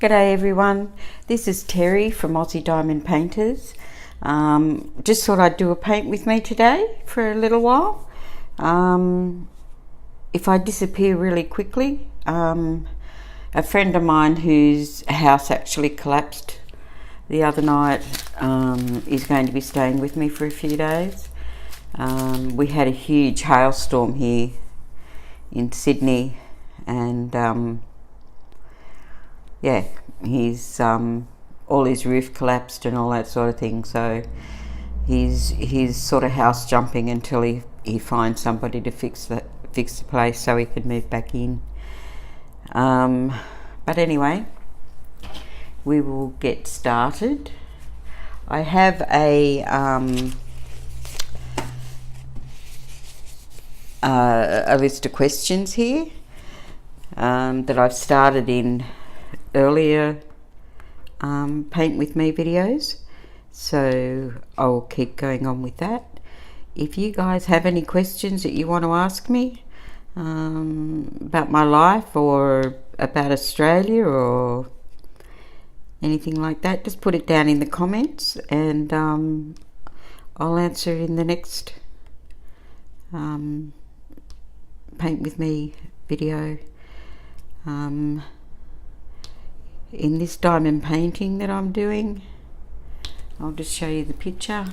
G'day everyone, this is Terry from Aussie Diamond Painters. Just thought I'd do a paint with me today for a little while. If I disappear really quickly, a friend of mine whose house actually collapsed the other night is going to be staying with me for a few days. We had a huge hailstorm here in Sydney, and yeah, he's all his roof collapsed and all that sort of thing, so he's sort of house jumping until he finds somebody to fix the place so he can move back in. But anyway, we will get started. I have a list of questions here that I've started in earlier paint with me videos, so I'll keep going on with that. If you guys have any questions that you want to ask me about my life or about Australia or anything like that, just put it down in the comments, and I'll answer it in the next paint with me video. In this diamond painting that I'm doing, I'll just show you the picture.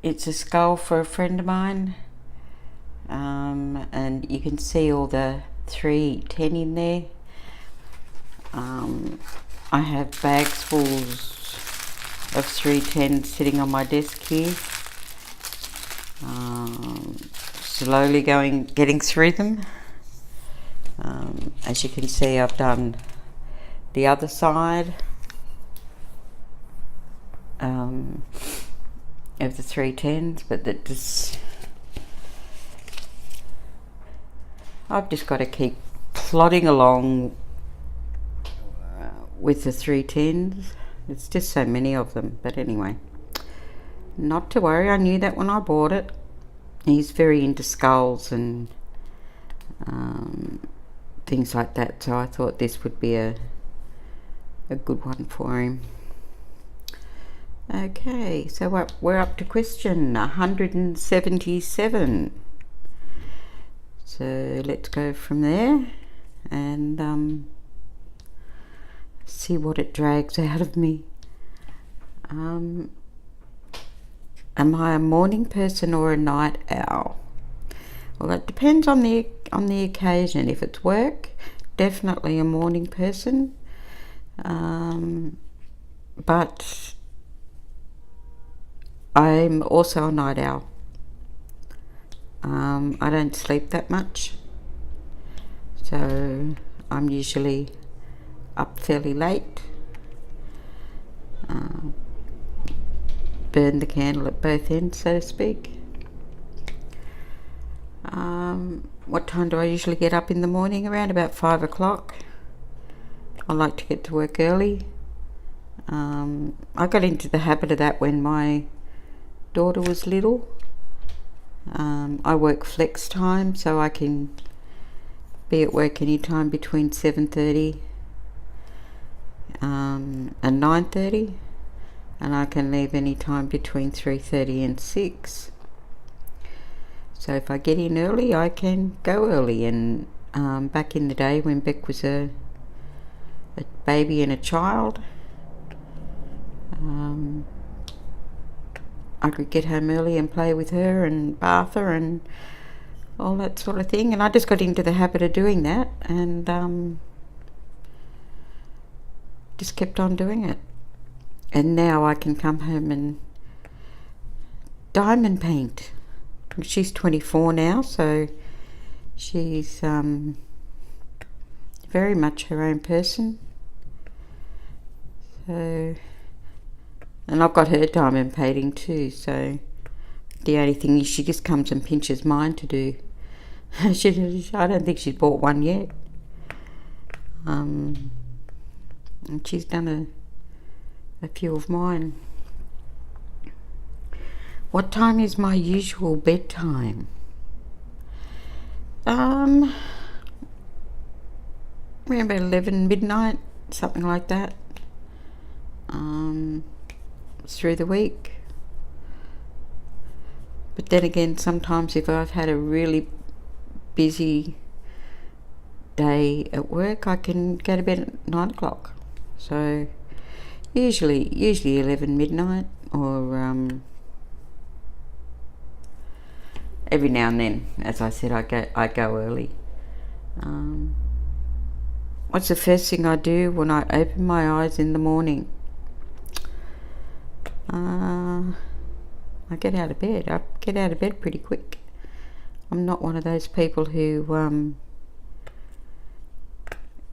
It's a skull for a friend of mine, and you can see all the 310 in there. I have bags full of 310 sitting on my desk here, slowly getting through them. As you can see, I've done the other side of the 310s, but I've just got to keep plodding along with the 310s. It's just so many of them, but anyway, not to worry. I knew that when I bought it. He's very into skulls and things like that, so I thought this would be a good one for him. Okay, so we're up to question 177. So let's go from there and see what it drags out of me. Am I a morning person or a night owl? Well, it depends on the occasion. If it's work, definitely a morning person, but I'm also a night owl. I don't sleep that much, so I'm usually up fairly late. Burn the candle at both ends, so to speak. What time do I usually get up in the morning? Around about 5 o'clock. I like to get to work early. I got into the habit of that when my daughter was little. I work flex time, so I can be at work anytime between 7:30 and 9:30, and I can leave anytime between 3:30 and 6. So if I get in early, I can go early. And back in the day when Beck was a baby and a child, I could get home early and play with her and bath her and all that sort of thing. And I just got into the habit of doing that, and just kept on doing it. And now I can come home and diamond paint. She's 24 now, so she's very much her own person. So, and I've got her diamond painting too, so the only thing is she just comes and pinches mine to do. I don't think she's bought one yet. And she's done a few of mine. What time is my usual bedtime? around about 11 midnight, something like that, through the week. But then again, sometimes if I've had a really busy day at work, I can go to bed at 9 o'clock. So usually 11 midnight, or every now and then, as I said, I go early. What's the first thing I do when I open my eyes in the morning? I get out of bed. I get out of bed pretty quick. I'm not one of those people who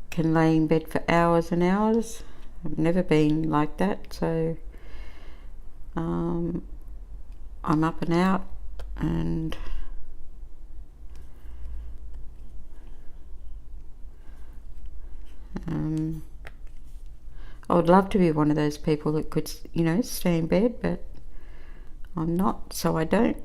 can lay in bed for hours and hours. I've never been like that, so I'm up and out, and I would love to be one of those people that could, stay in bed, but I'm not, so I don't.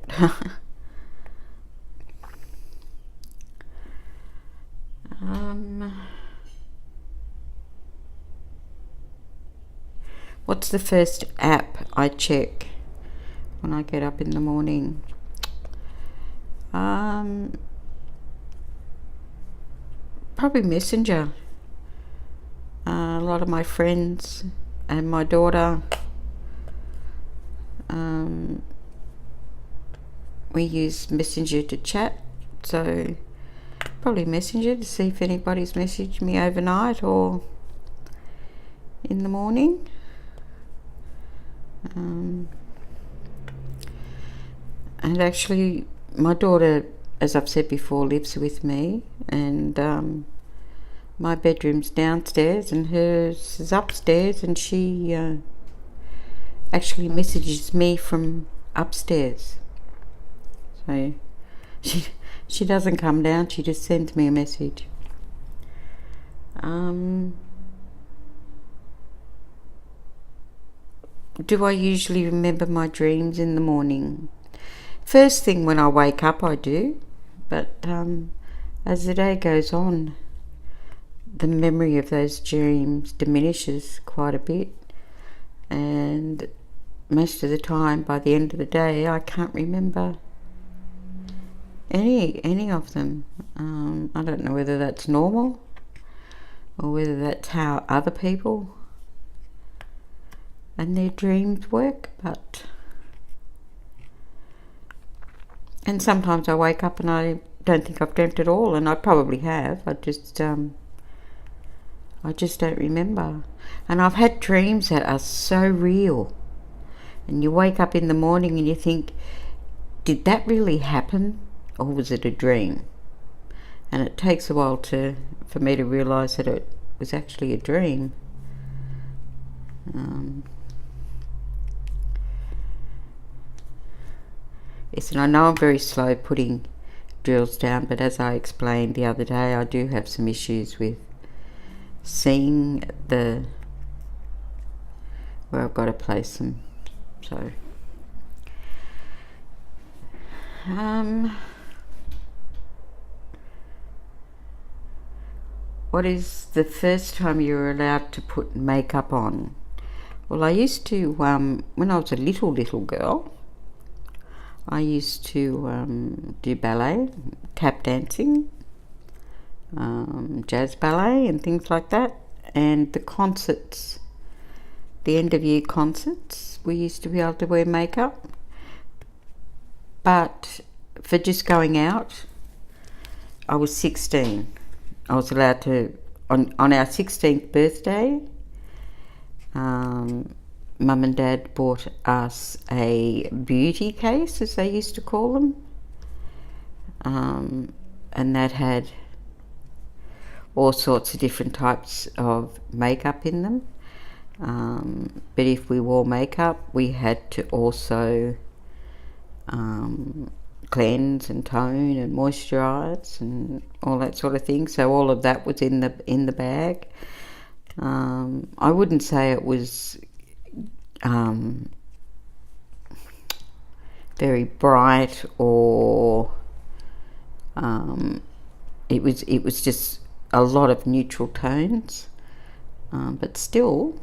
What's the first app I check when I get up in the morning? Probably Messenger. A lot of my friends and my daughter, we use Messenger to chat, so probably Messenger to see if anybody's messaged me overnight or in the morning. And actually, my daughter, as I've said before, lives with me, and my bedroom's downstairs and hers is upstairs, and she actually messages me from upstairs. So she doesn't come down, she just sends me a message. Do I usually remember my dreams in the morning? First thing when I wake up I do, but as the day goes on, the memory of those dreams diminishes quite a bit, and most of the time, by the end of the day, I can't remember any of them. I don't know whether that's normal or whether that's how other people and their dreams work, and sometimes I wake up and I don't think I've dreamt at all, and I probably have. I just don't remember. And I've had dreams that are so real, and you wake up in the morning and you think, did that really happen, or was it a dream? And it takes a while for me to realise that it was actually a dream. Yes, and I know I'm very slow putting drills down, but as I explained the other day, I do have some issues with seeing where I've got to place them. So what is the first time you were allowed to put makeup on? Well, I used to, when I was a little girl, I used to do ballet, tap dancing, jazz ballet and things like that, and the concerts, the end of year concerts, we used to be able to wear makeup. But for just going out, I was 16. I was allowed to, on our 16th birthday, Mum and Dad bought us a beauty case, as they used to call them, and that had all sorts of different types of makeup in them. But if we wore makeup, we had to also cleanse and tone and moisturise and all that sort of thing. So all of that was in the bag. I wouldn't say it was very bright, or it was just a lot of neutral tones, but still,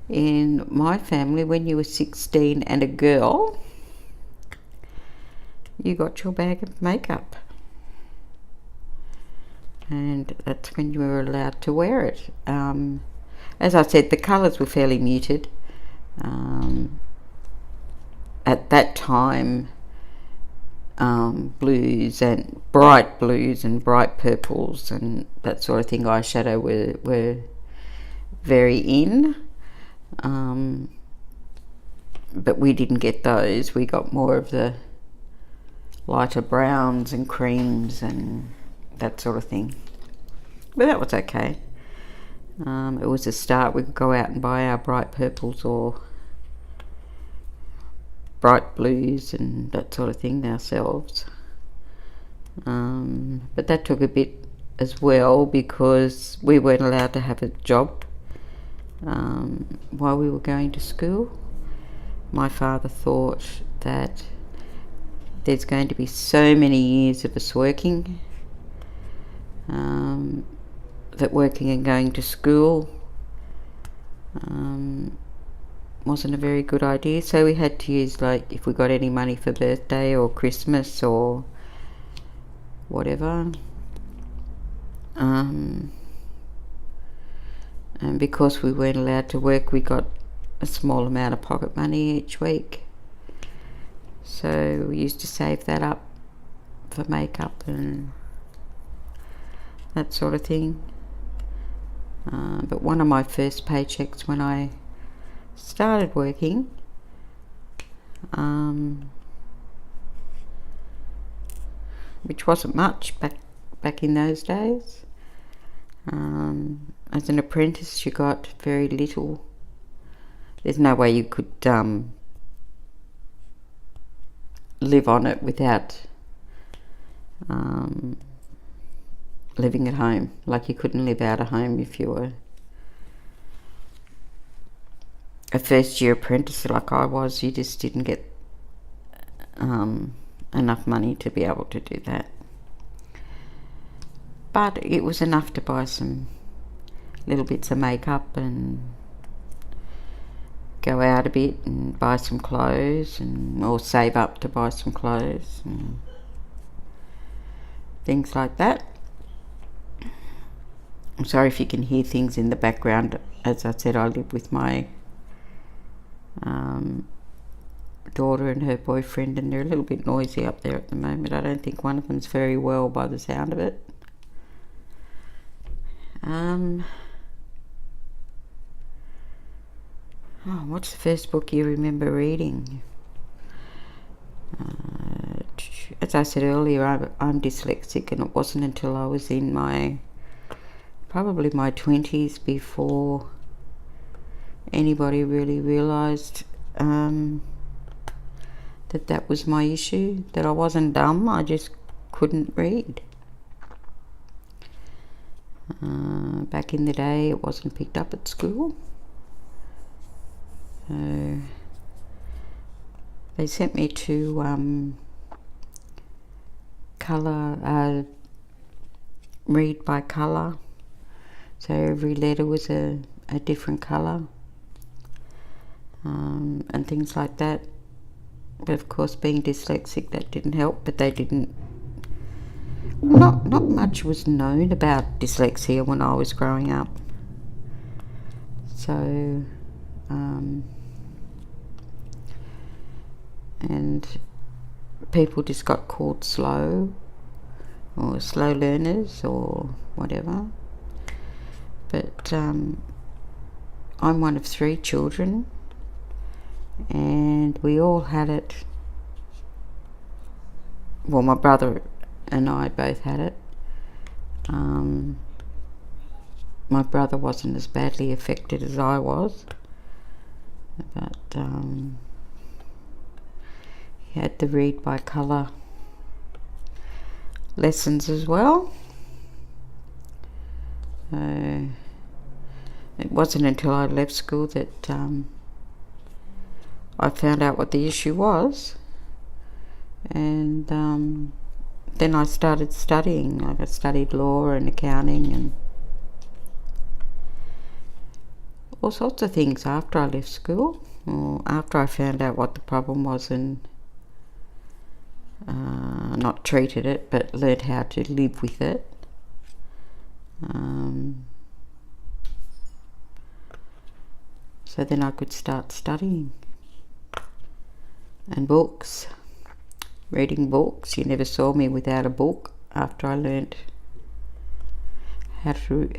in my family, when you were 16 and a girl, you got your bag of makeup, and that's when you were allowed to wear it. As I said, the colours were fairly muted. At that time, blues and bright purples and that sort of thing, eyeshadow were very in. But we didn't get those. We got more of the lighter browns and creams and that sort of thing. But that was okay. It was a start. We could go out and buy our bright purples or bright blues and that sort of thing ourselves. But that took a bit as well, because we weren't allowed to have a job while we were going to school. My father thought that there's going to be so many years of us working, that working and going to school wasn't a very good idea. So we had to use, like, if we got any money for birthday or Christmas or whatever, and because we weren't allowed to work, we got a small amount of pocket money each week. So we used to save that up for makeup and that sort of thing. But one of my first paychecks when I started working, which wasn't much back in those days, as an apprentice you got very little. There's no way you could live on it without living at home. Like, you couldn't live out of home if you were a first year apprentice like I was. You just didn't get enough money to be able to do that. But it was enough to buy some little bits of makeup and go out a bit and buy some clothes, or save up to buy some clothes and things like that. I'm sorry if you can hear things in the background. As I said, I live with my daughter and her boyfriend, and they're a little bit noisy up there at the moment. I don't think one of them's very well by the sound of it. What's the first book you remember reading? As I said earlier, I'm dyslexic, and it wasn't until I was in probably my 20s before anybody really realised that was my issue, that I wasn't dumb, I just couldn't read. Back in the day, it wasn't picked up at school. So they sent me to read by colour. So every letter was a different colour, and things like that. But of course, being dyslexic, that didn't help. But they didn't. Not much was known about dyslexia when I was growing up. So, and people just got called slow, or slow learners, or whatever. But I'm one of 3 children, and we all had it. Well, my brother and I both had it. My brother wasn't as badly affected as I was, but he had the read by colour lessons as well. It wasn't until I left school that I found out what the issue was, and then I started studying. Like I studied law and accounting and all sorts of things after I left school, or after I found out what the problem was and not treated it, but learned how to live with it. So then I could start studying. And books, reading books. You never saw me without a book after I learnt how to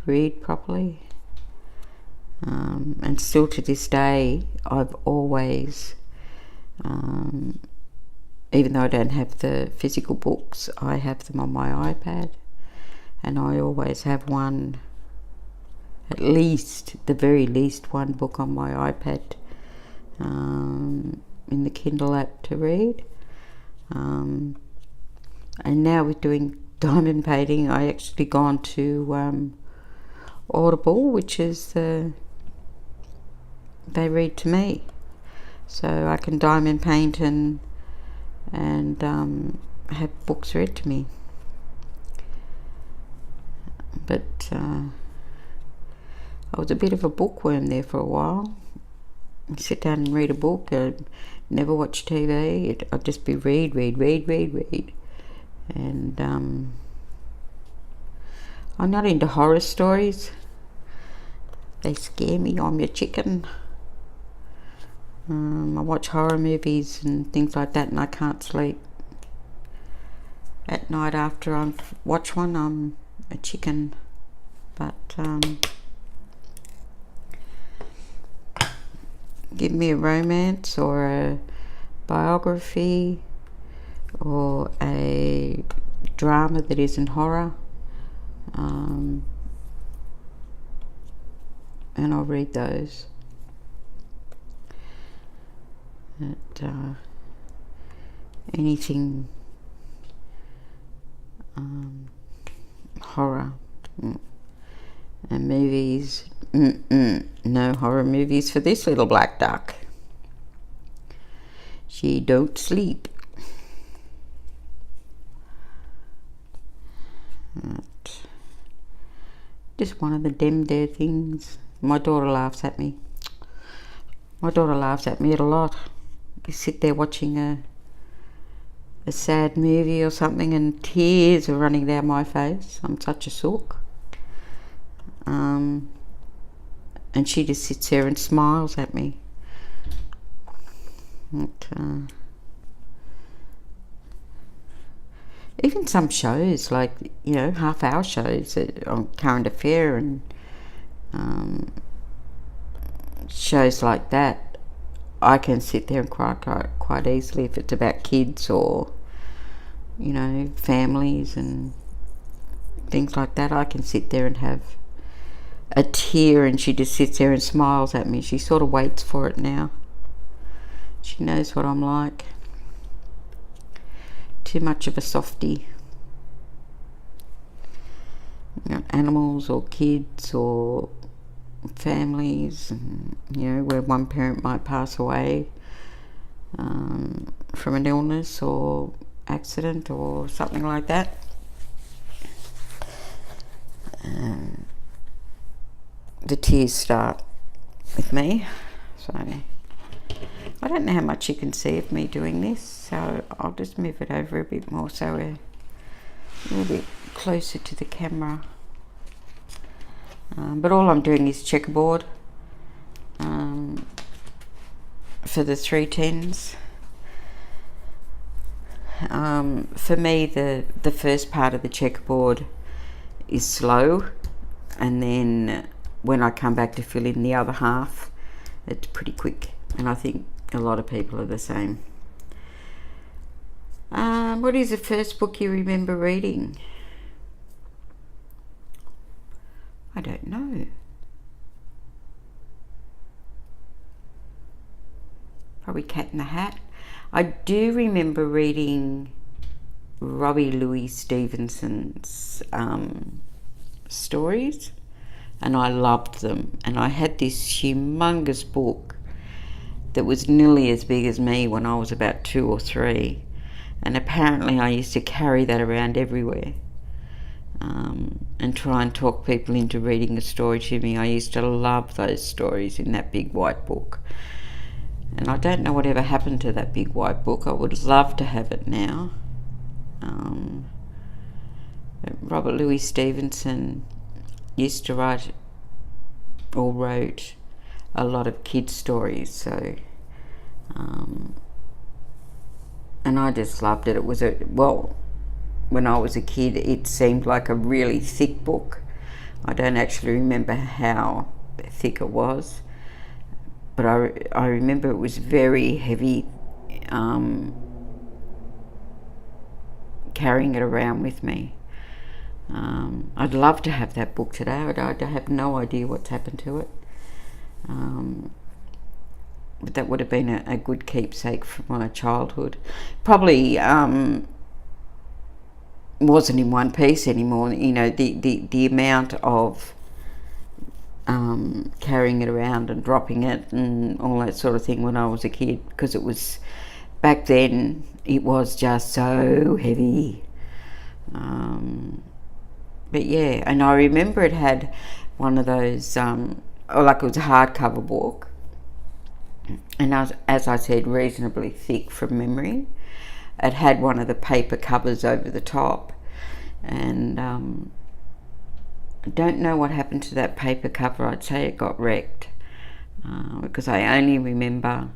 read properly. And still to this day, I've always, even though I don't have the physical books, I have them on my iPad, and I always have one, at least, the very least one book on my iPad in the Kindle app to read. And now with doing diamond painting, I actually gone to Audible, which is they read to me, so I can diamond paint and have books read to me. But I was a bit of a bookworm there for a while. I'd sit down and read a book. I'd never watch TV. I'd just be read. And I'm not into horror stories. They scare me. I'm your chicken. I watch horror movies and things like that, and I can't sleep at night after I've watched one. I'm a chicken. But give me a romance or a biography or a drama that isn't horror, and I'll read those. Anything horror and movies, no horror movies for this little black duck. She don't sleep. Just one of the dem there things. My daughter laughs at me. My daughter laughs at me a lot. You sit there watching a sad movie or something and tears are running down my face. I'm such a sook. And she just sits there and smiles at me. Even some shows, like, you know, half-hour shows on Current Affair and shows like that, I can sit there and cry quite easily if it's about kids or, you know, families and things like that. I can sit there and have a tear and she just sits there and smiles at me. She sort of waits for it now. She knows what I'm like. Too much of a softie. You know, animals or kids or families, and, you know, where one parent might pass away from an illness or accident or something like that. The tears start with me. So I don't know how much you can see of me doing this, so I'll just move it over a bit more so we're a little bit closer to the camera. But all I'm doing is checkerboard for the 310s. For me, the first part of the checkerboard is slow, and then when I come back to fill in the other half, it's pretty quick, and I think a lot of people are the same. What is the first book you remember reading? I don't know. Probably Cat in the Hat. I do remember reading Robbie Louis Stevenson's stories, and I loved them. And I had this humongous book that was nearly as big as me when I was about 2 or 3. And apparently I used to carry that around everywhere, and try and talk people into reading a story to me. I used to love those stories in that big white book. And I don't know whatever happened to that big white book. I would love to have it now. Robert Louis Stevenson used to write or wrote a lot of kids' stories, so and I just loved it. It was when I was a kid, it seemed like a really thick book. I don't actually remember how thick it was, but I remember it was very heavy, carrying it around with me. I'd love to have that book today. I have no idea what's happened to it. But that would have been a good keepsake from my childhood. Probably wasn't in one piece anymore. You know, the amount of carrying it around and dropping it and all that sort of thing when I was a kid, because it was, back then, it was just so heavy. But yeah, and I remember it had one of those, like it was a hardcover book, and as I said, reasonably thick from memory. It had one of the paper covers over the top, and I don't know what happened to that paper cover. I'd say it got wrecked, because I only remember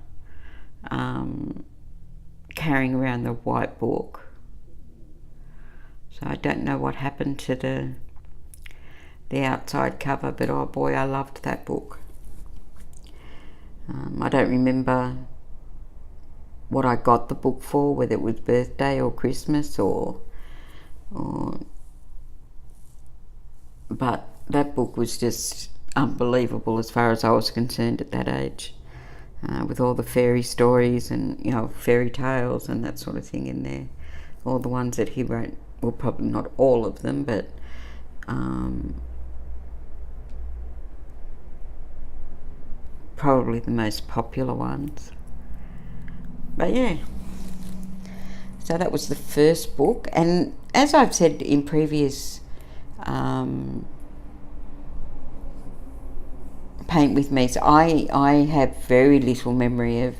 carrying around the white book. So I don't know what happened to the outside cover, but oh boy, I loved that book. I don't remember what I got the book for, whether it was birthday or Christmas but that book was just unbelievable as far as I was concerned at that age, with all the fairy stories and, you know, fairy tales and that sort of thing in there. All the ones that he wrote, well, probably not all of them, but probably the most popular ones. But yeah, so that was the first book. And as I've said in previous Paint With Me, so I have very little memory of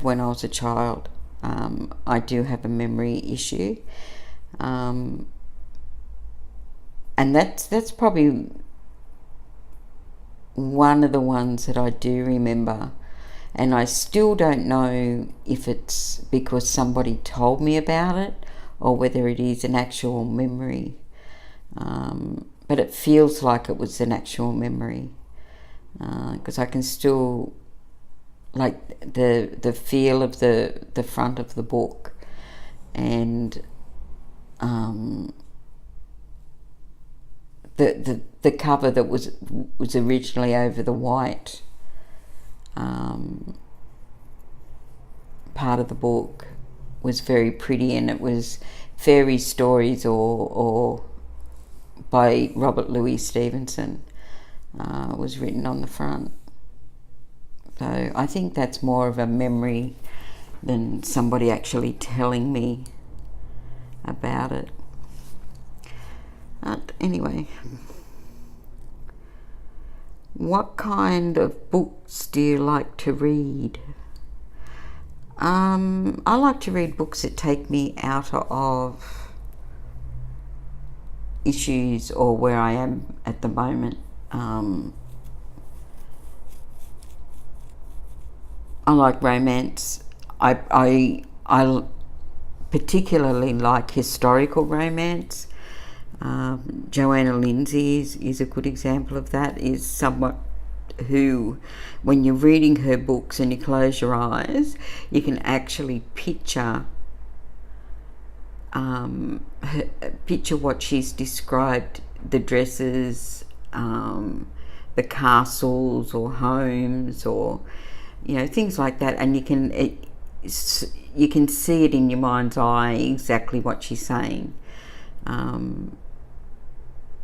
when I was a child. I do have a memory issue, and that's probably one of the ones that I do remember, and I still don't know if it's because somebody told me about it or whether it is an actual memory, but it feels like it was an actual memory, because I can still, like, the feel of the front of the book, and the cover that was originally over the white part of the book was very pretty, and it was fairy stories or by Robert Louis Stevenson was written on the front. So I think that's more of a memory than somebody actually telling me about it. But anyway, what kind of books do you like to read? I like to read books that take me out of issues or where I am at the moment. I like romance. I particularly like historical romance. Joanna Lindsay is a good example of that. Is someone who, when you're reading her books and you close your eyes, you can actually picture picture what she's described, the dresses, the castles or homes, or, you know, things like that, and you can see it in your mind's eye exactly what she's saying.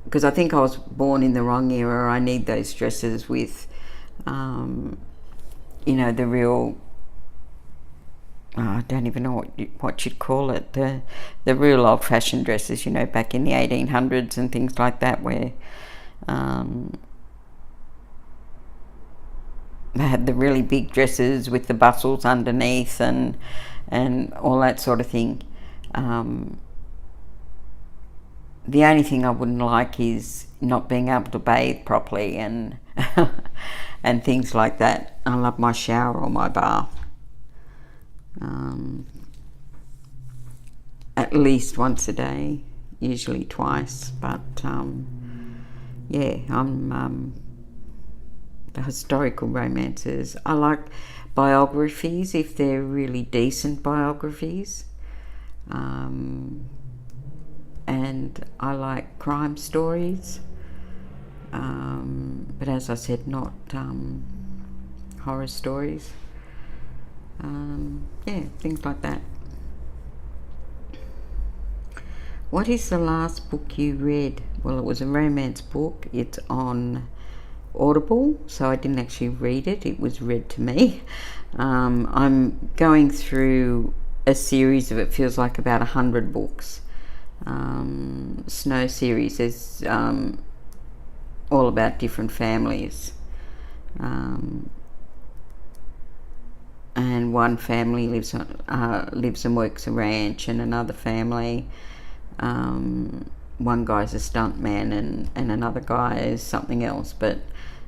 Because I think I was born in the wrong era. I need those dresses with, you know, the real I don't even know what you'd call it, the real old-fashioned dresses, you know, back in the 1800s and things like that, where they had the really big dresses with the bustles underneath and all that sort of thing. The only thing I wouldn't like is not being able to bathe properly and and things like that. I love my shower or my bath. At least once a day, usually twice, but yeah, I'm the historical romances. I like biographies if they're really decent biographies, and I like crime stories, but as I said, not horror stories. Yeah, things like that. What is the last book you read? Well, it was a romance book. It's on Audible, so I didn't actually read it. It was read to me. I'm going through a series of, it feels like about 100 books. Snow series is all about different families. And one family lives and works a ranch, and another family, one guy's a stuntman and another guy is something else, but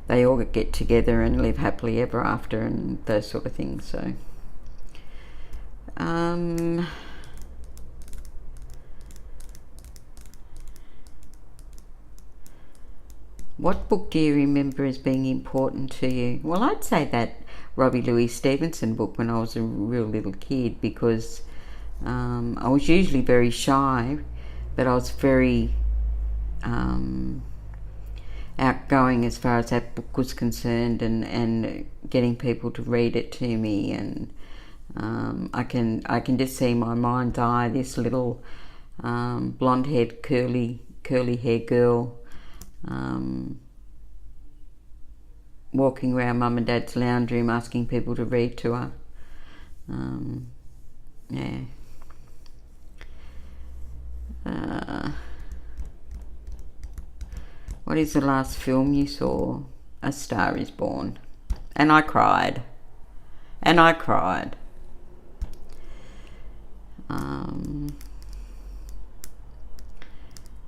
they all get together and live happily ever after and those sort of things. So what book do you remember as being important to you? Well, I'd say that Robbie Louis Stevenson book when I was a real little kid, because I was usually very shy, but I was very outgoing as far as that book was concerned, and getting people to read it to me, and I can just see my mind's eye, this little blonde-haired curly hair girl walking around mum and dad's lounge room asking people to read to her. Yeah. What is the last film you saw? A Star is Born. And I cried.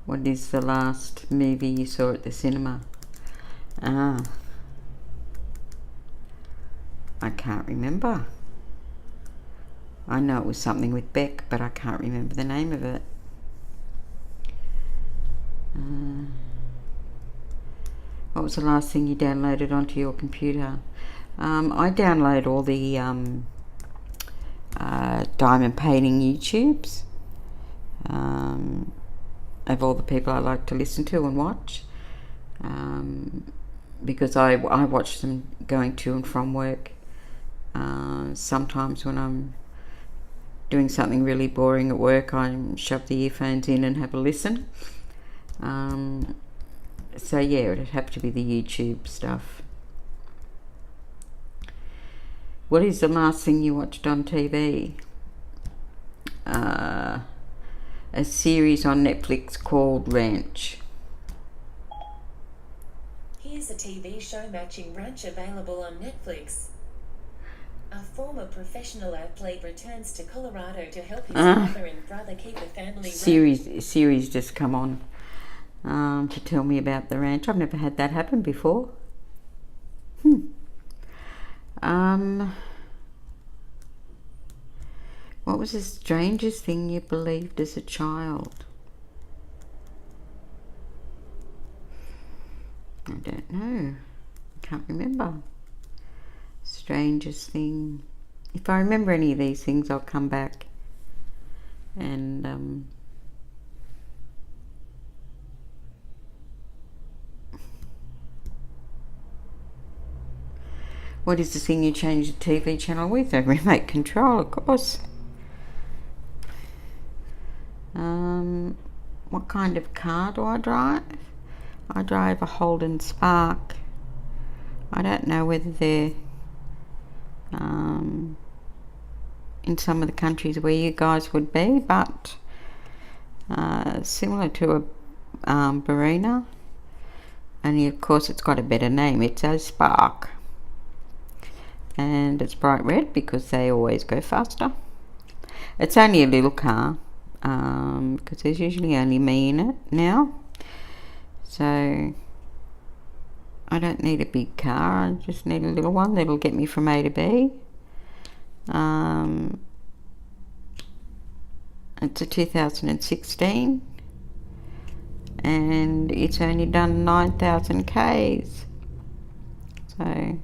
What is the last movie you saw at the cinema? I can't remember. I know it was something with Beck, but I can't remember the name of it. What was the last thing you downloaded onto your computer? I download all the diamond painting YouTubes of all the people I like to listen to and watch, because I watch them going to and from work. Sometimes when I'm doing something really boring at work, I shove the earphones in and have a listen. So yeah, it'd have to be the YouTube stuff. What is the last thing you watched on TV? A series on Netflix called Ranch. Here's a TV show matching Ranch available on Netflix. A former professional athlete returns to Colorado to help his father and brother keep the family series just come on to tell me about the ranch. I've never had that happen before. What was the strangest thing you believed as a child? I don't know. I can't remember. Strangest thing. If I remember any of these things, I'll come back and what is the thing you change the TV channel with? A remote control, of course. What kind of car do I drive? I drive a Holden Spark. I don't know whether they're in some of the countries where you guys would be, but similar to a Barina, only of course it's got a better name. It's a Spark, and it's bright red because they always go faster. It's only a little car, because there's usually only me in it now, so I don't need a big car. I just need a little one that'll get me from A to B. It's a 2016, and it's only done 9,000 Ks, so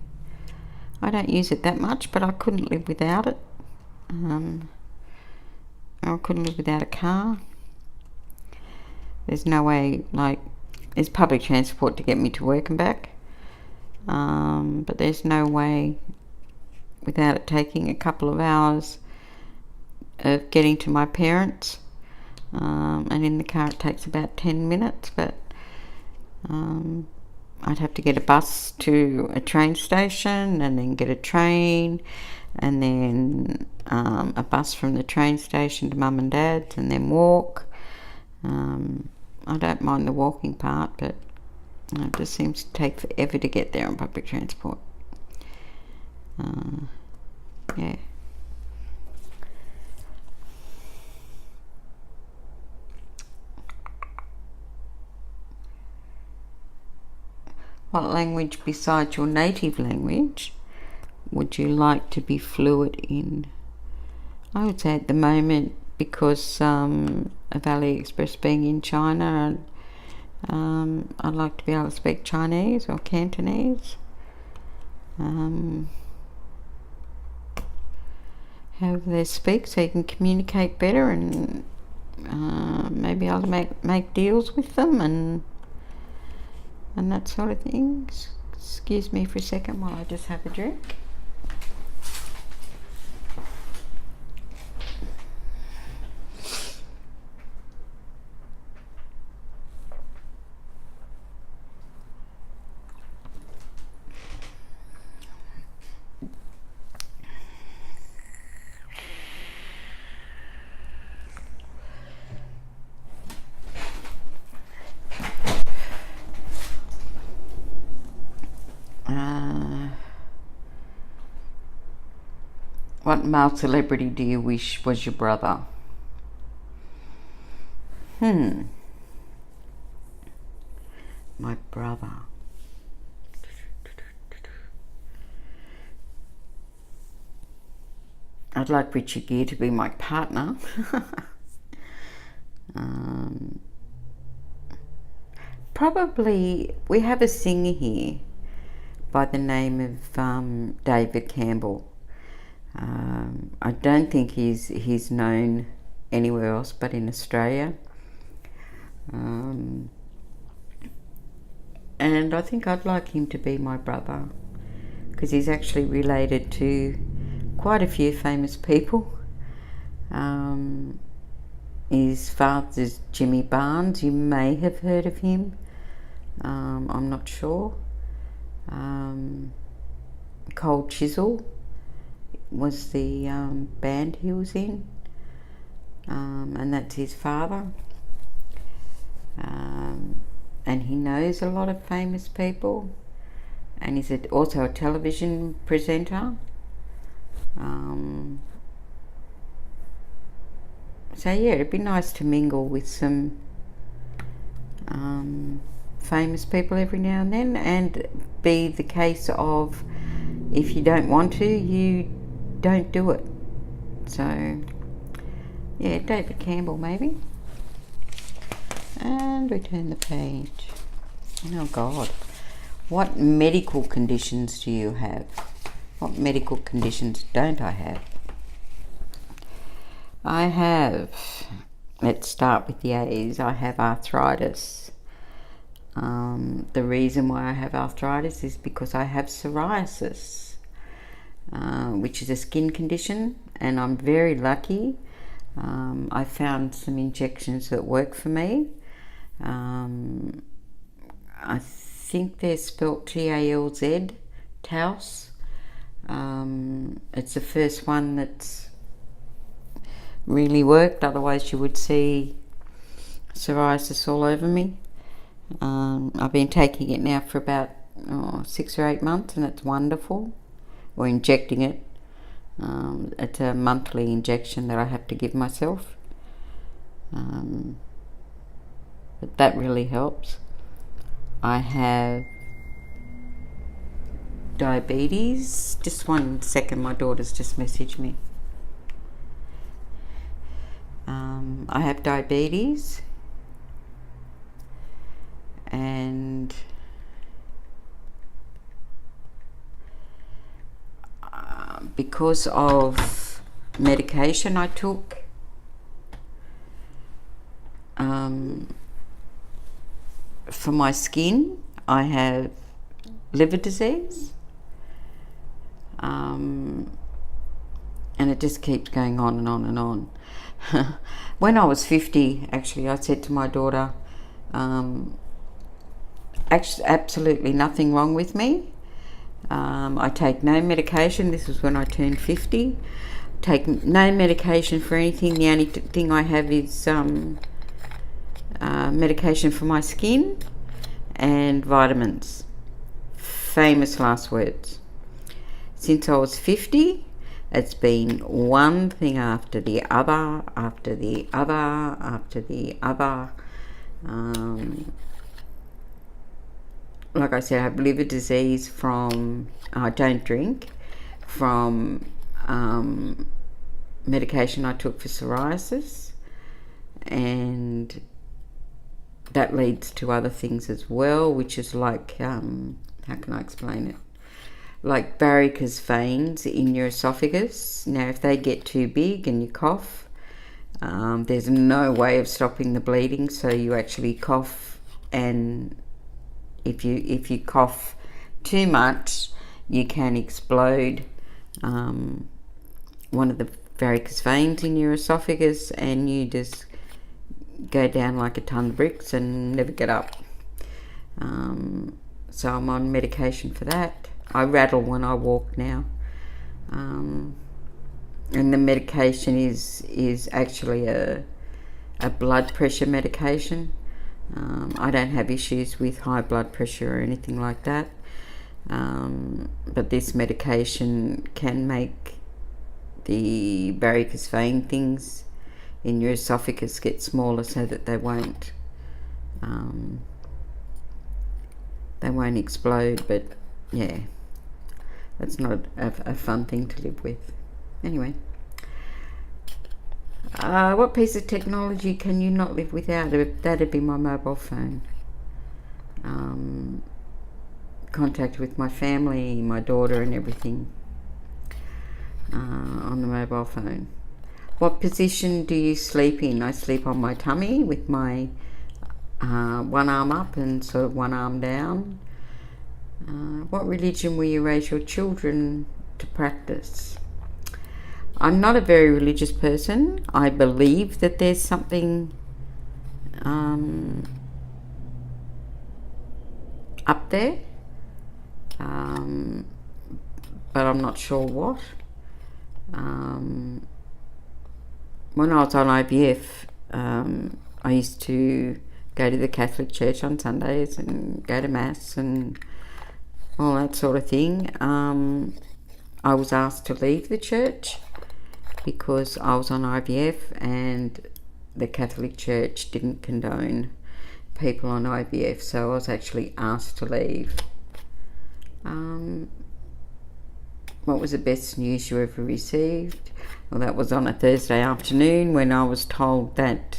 I don't use it that much, but I couldn't live without it. I couldn't live without a car. There's no way, like, there's public transport to get me to work and back, but there's no way without it taking a couple of hours of getting to my parents, and in the car it takes about 10 minutes, but I'd have to get a bus to a train station and then get a train, and then a bus from the train station to mum and dad's, and then walk. I don't mind the walking part, but it just seems to take forever to get there on public transport. Yeah. What language besides your native language would you like to be fluent in? I would say at the moment, because of AliExpress being in China, I'd like to be able to speak Chinese or Cantonese. However they speak, so you can communicate better, and maybe I'll make deals with them and that sort of things. Excuse me for a second while I just have a drink. What male celebrity do you wish was your brother? My brother. I'd like Richard Gere to be my partner. Probably, we have a singer here by the name of David Campbell. I don't think he's known anywhere else but in Australia, and I think I'd like him to be my brother, because he's actually related to quite a few famous people. His father's Jimmy Barnes. You may have heard of him. I'm not sure. Cold Chisel was the band he was in, and that's his father. And he knows a lot of famous people, and he's also a television presenter. So yeah, it'd be nice to mingle with some famous people every now and then, and be the case of, if you don't want to, you don't do it. So yeah, David Campbell maybe. And we turn the page. Oh God, what medical conditions do you have? What medical conditions don't I have? I have, let's start with the A's. I have arthritis. The reason why I have arthritis is because I have psoriasis, which is a skin condition, and I'm very lucky. I found some injections that work for me. I think they're spelt Talz, Taus. It's the first one that's really worked, otherwise you would see psoriasis all over me. I've been taking it now for about 6 or 8 months, and it's wonderful. Or injecting it. It's a monthly injection that I have to give myself. But that really helps. I have diabetes. Just 1 second, my daughter's just messaged me. I have diabetes, and because of medication I took, for my skin, I have liver disease, and it just keeps going on and on and on. When I was 50, actually, I said to my daughter, actually, absolutely nothing wrong with me. I take no medication. This was when I turned 50. Take no medication for anything. The only thing I have is medication for my skin and vitamins. Famous last words. Since I was 50, it's been one thing after the other, after the other, after the other. Like I said, I have liver disease from, I don't drink, from medication I took for psoriasis, and that leads to other things as well, which is like, how can I explain it? Like varicose veins in your esophagus. Now, if they get too big and you cough, there's no way of stopping the bleeding, so you actually cough, and if you cough too much, you can explode one of the varicose veins in your esophagus, and you just go down like a ton of bricks and never get up. So I'm on medication for that. I rattle when I walk now, and the medication is actually a blood pressure medication. I don't have issues with high blood pressure or anything like that, but this medication can make the varicose vein things in your esophagus get smaller so that they won't explode. But yeah, that's not a fun thing to live with. Anyway, what piece of technology can you not live without? That'd be my mobile phone. Contact with my family, my daughter and everything, on the mobile phone. What position do you sleep in? I sleep on my tummy with my one arm up and sort of one arm down. What religion will you raise your children to practice? I'm not a very religious person. I believe that there's something up there, but I'm not sure what. When I was on IVF, I used to go to the Catholic Church on Sundays and go to Mass and all that sort of thing. I was asked to leave the church because I was on IVF, and the Catholic Church didn't condone people on IVF, so I was actually asked to leave. What was the best news you ever received? Well, that was on a Thursday afternoon when I was told that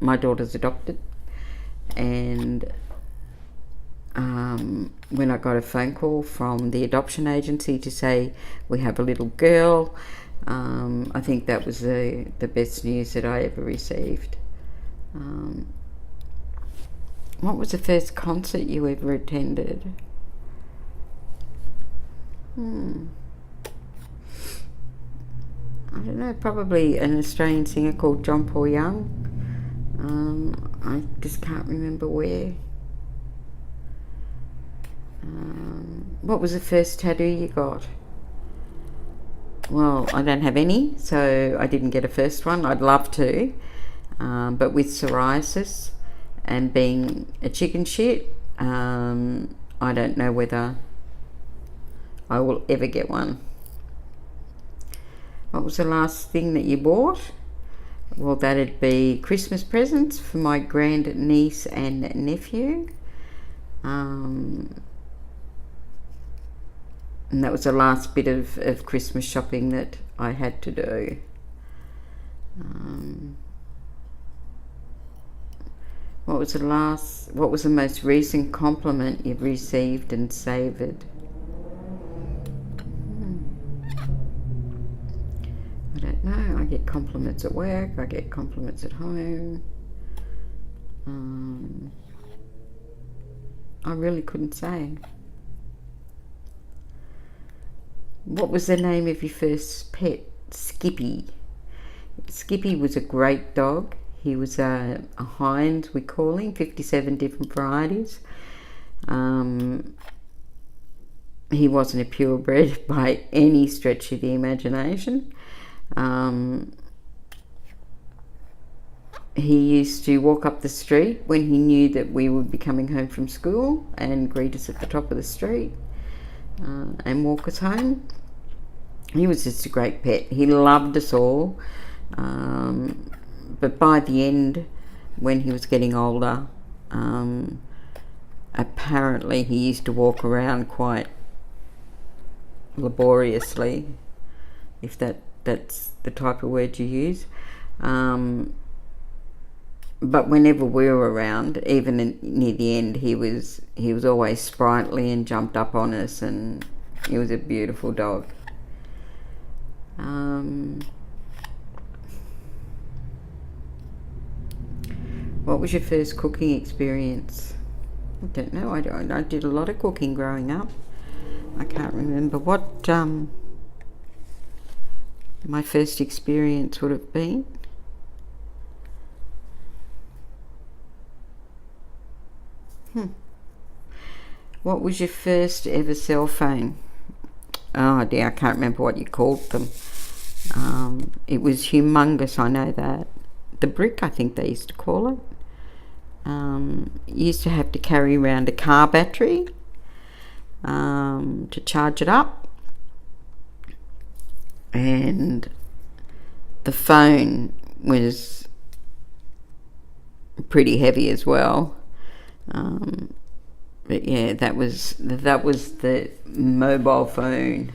my daughter's adopted, and when I got a phone call from the adoption agency to say we have a little girl, I think that was the best news that I ever received. What was the first concert you ever attended? I don't know, probably an Australian singer called John Paul Young. I just can't remember where. What was the first tattoo you got? well, I don't have any, so I didn't get a first one. I'd love to, but with psoriasis and being a chicken shit, I don't know whether I will ever get one. What was the last thing that you bought? Well, that'd be Christmas presents for my grand niece and nephew. And that was the last bit of Christmas shopping that I had to do. What was the most recent compliment you've received and savoured? I don't know. I get compliments at work. I get compliments at home. I really couldn't say. What was the name of your first pet? Skippy. Skippy was a great dog. He was a hind, we call him, 57 different varieties. He wasn't a purebred by any stretch of the imagination. He used to walk up the street when he knew that we would be coming home from school and greet us at the top of the street and walk us home. He was just a great pet. He loved us all. But by the end, when he was getting older, apparently he used to walk around quite laboriously, if that's the type of word you use. But whenever we were around, even near the end, he was always sprightly and jumped up on us, and he was a beautiful dog. What was your first cooking experience? I don't know. I did a lot of cooking growing up. I can't remember what my first experience would have been. What was your first ever cell phone? Oh dear, I can't remember what you called them. It was humongous, I know that. The brick, I think they used to call it. You used to have to carry around a car battery to charge it up, and the phone was pretty heavy as well. But yeah, that was the mobile phone.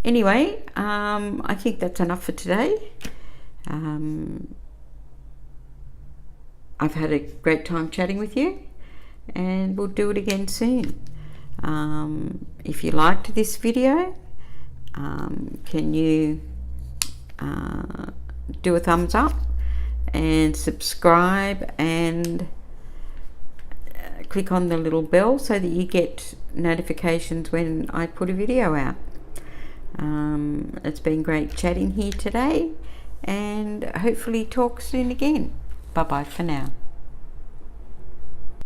Anyway, I think that's enough for today. I've had a great time chatting with you, and we'll do it again soon. If you liked this video, can you do a thumbs up and subscribe and click on the little bell so that you get notifications when I put a video out. It's been great chatting here today, and hopefully talk soon again. Bye bye for now.